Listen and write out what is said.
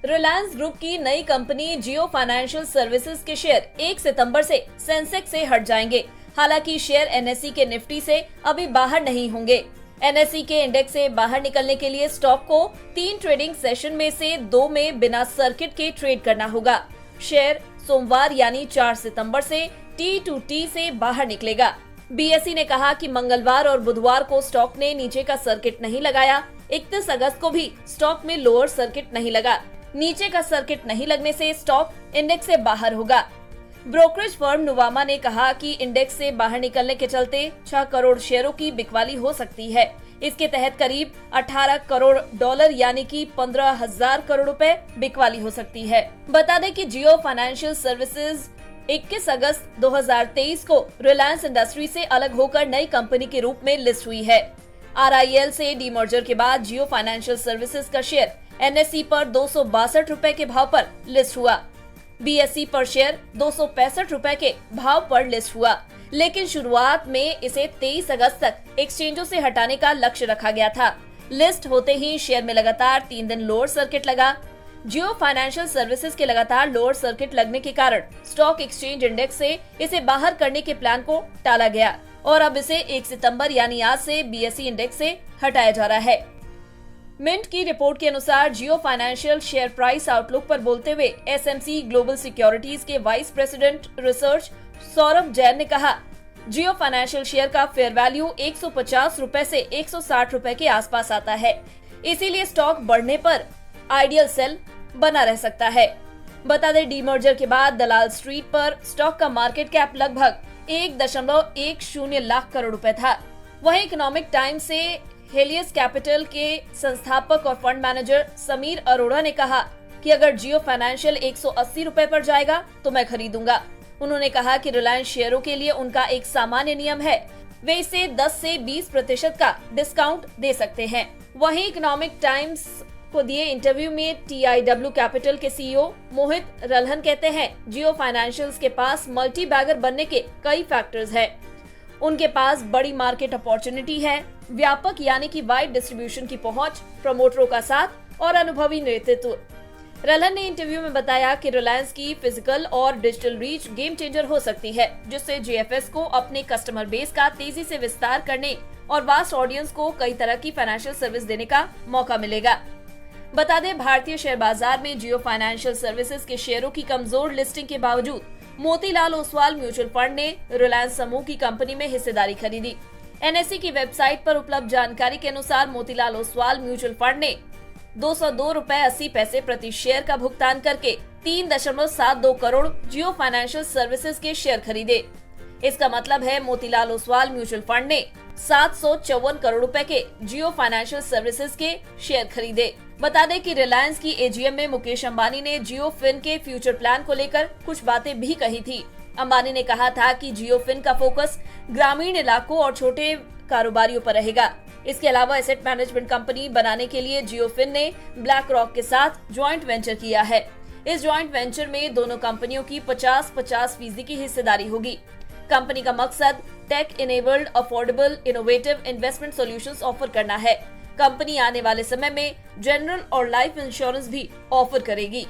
Reliance group की नई company जियो financial services के शेयर 1 सितंबर से सेंसेक्स से हट जाएंगे। हालांकि शेयर एनएसई के निफ्टी से अभी बाहर नहीं होंगे। एनएसई के इंडेक्स से बाहर निकलने के लिए स्टॉक को 3 ट्रेडिंग सेशन में से 2 में बिना सर्किट के ट्रेड करना होगा। शेयर सोमवार यानी 4 सितंबर से T2T से बाहर निकलेगा। बीएसई ने कहा कि मंगलवार और बुधवार को स्टॉक ने नीचे का सर्किट नहीं लगाया। 31 अगस्त को भी स्टॉक में लोअर सर्किट नहीं लगा। नीचे का सर्किट नहीं लगने से स्टॉक इंडेक्स से बाहर होगा। ब्रोकरेज फर्म नुवामा ने कहा कि इंडेक्स से बाहर निकलने के चलते 6 करोड़ शेयरों की बिकवाली हो सकती है। इसके तहत करीब 18 करोड़ डॉलर यानी कि 15,000 करोड़ रुपए बिकवाली हो सकती है। बता दें कि जियो फाइनेंशियल सर्विसेज 21 अगस्त 2023 को रिलायंस इंडस्ट्री से अलग होकर नई कंपनी के रूप में लिस्ट हुई है। RIL से डीमर्जर के बाद जियो फाइनेंशियल सर्विसेज का शेयर एनएसई पर 262 रुपए के भाव पर लिस्ट हुआ। बीएसई पर शेयर 265 रुपए के भाव पर लिस्ट हुआ, लेकिन शुरुआत में इसे 23 अगस्त तक एक्सचेंजों से हटाने का लक्ष्य रखा गया था। लिस्ट होते ही शेयर में लगातार 3 दिन लोअर सर्किट लगा। जियो फाइनेंशियल सर्विसेज के लगातार लोअर सर्किट लगने के कारण स्टॉक एक्सचेंज इंडेक्स से इसे बाहर करने के प्लान को टाला गया और अब इसे 1 सितंबर यानी आज से बीएसई इंडेक्स से हटाया जा रहा है। मिंट की रिपोर्ट के अनुसार जियो फाइनेंशियल शेयर प्राइस आउटलुक पर बोलते हुए एसएमसी ग्लोबल सिक्योरिटीज के vice president research Saurabh Jain ने कहा, जियो फाइनेंशियल शेयर का फेयर वैल्यू 150 रुपए से 160 रुपए के आसपास आता है। इसीलिए स्टॉक बढ़ने पर आइडियल सेल बना रह सकता है। बता दें, डीमर्जर के बाद दलाल स्ट्रीट पर स्टॉक का मार्केट कैप लगभग 1.10 लाख करोड़ रुपए था। वहीं इकोनॉमिक टाइम्स से हेलियस कैपिटल के संस्थापक और फंड मैनेजर समीर अरोड़ा ने कहा कि अगर जियो फाइनेंशियल 180 रुपए पर जाएगा तो मैं खरीदूंगा। उन्होंने कहा कि रिलायंस शेयरों के लिए उनका एक सामान्य नियम है, वे इसे 10 से 20% का डिस्काउंट दे सकते हैं। वहीं इकोनॉमिक टाइम्स को दिए इंटरव्यू में TIW कैपिटल के CEO मोहित रल्हन कहते हैं, जियो फाइनेंशियल्स के पास मल्टी बैगर बनने के कई फैक्टर्स हैं। उनके पास बड़ी मार्केट अपॉर्चुनिटी है, व्यापक यानी कि वाइड डिस्ट्रीब्यूशन की पहुंच, प्रमोटरों का साथ और अनुभवी नेतृत्व। रल्हन ने इंटरव्यू में बताया कि रिलायंस की फिजिकल और डिजिटल रीच गेम चेंजर हो सकती है, जिससे JFS को अपने कस्टमर बेस का तेजी से विस्तार करने और वास्ट ऑडियंस को कई तरह की फाइनेंशियल सर्विस देने का मौका मिलेगा। बता दें, भारतीय शेयर बाजार में जियो फाइनेंशियल सर्विसेज के शेयरों की कमजोर लिस्टिंग के बावजूद मोतीलाल ओसवाल म्यूचुअल फंड ने रिलायंस समूह की कंपनी में हिस्सेदारी खरीदी। एनएसई की वेबसाइट पर उपलब्ध जानकारी के अनुसार मोतीलाल ओसवाल म्यूचुअल फंड ने 202 रुपए 80 पैसे प्रति शेयर का भुगतान करके 3.72 करोड़ जियो फाइनेंशियल सर्विसेज के शेयर खरीदे। इसका मतलब है मोतीलाल ओसवाल म्यूचुअल फंड ने 754 करोड़ रुपए के जियो फाइनेंशियल सर्विसेज के शेयर खरीदे। बता दें कि रिलायंस की AGM में मुकेश अंबानी ने जियो फिन के फ्यूचर प्लान को लेकर कुछ बातें भी कही थी। अंबानी ने कहा था कि जियो फिन का फोकस ग्रामीण इलाकों और छोटे कारोबारियों पर रहेगा। इसके अलावा एसेट मैनेजमेंट कंपनी बनाने के लिए जियो फिन ने ब्लैक रॉक के साथ ज्वाइंट वेंचर किया है। इस ज्वाइंट वेंचर में दोनों कंपनियों की 50-50% की हिस्सेदारी होगी। कंपनी का मकसद tech enabled affordable innovative investment solutions offer करना है। कंपनी आने वाले समय में जनरल और लाइफ इंश्योरेंस भी ऑफर करेगी।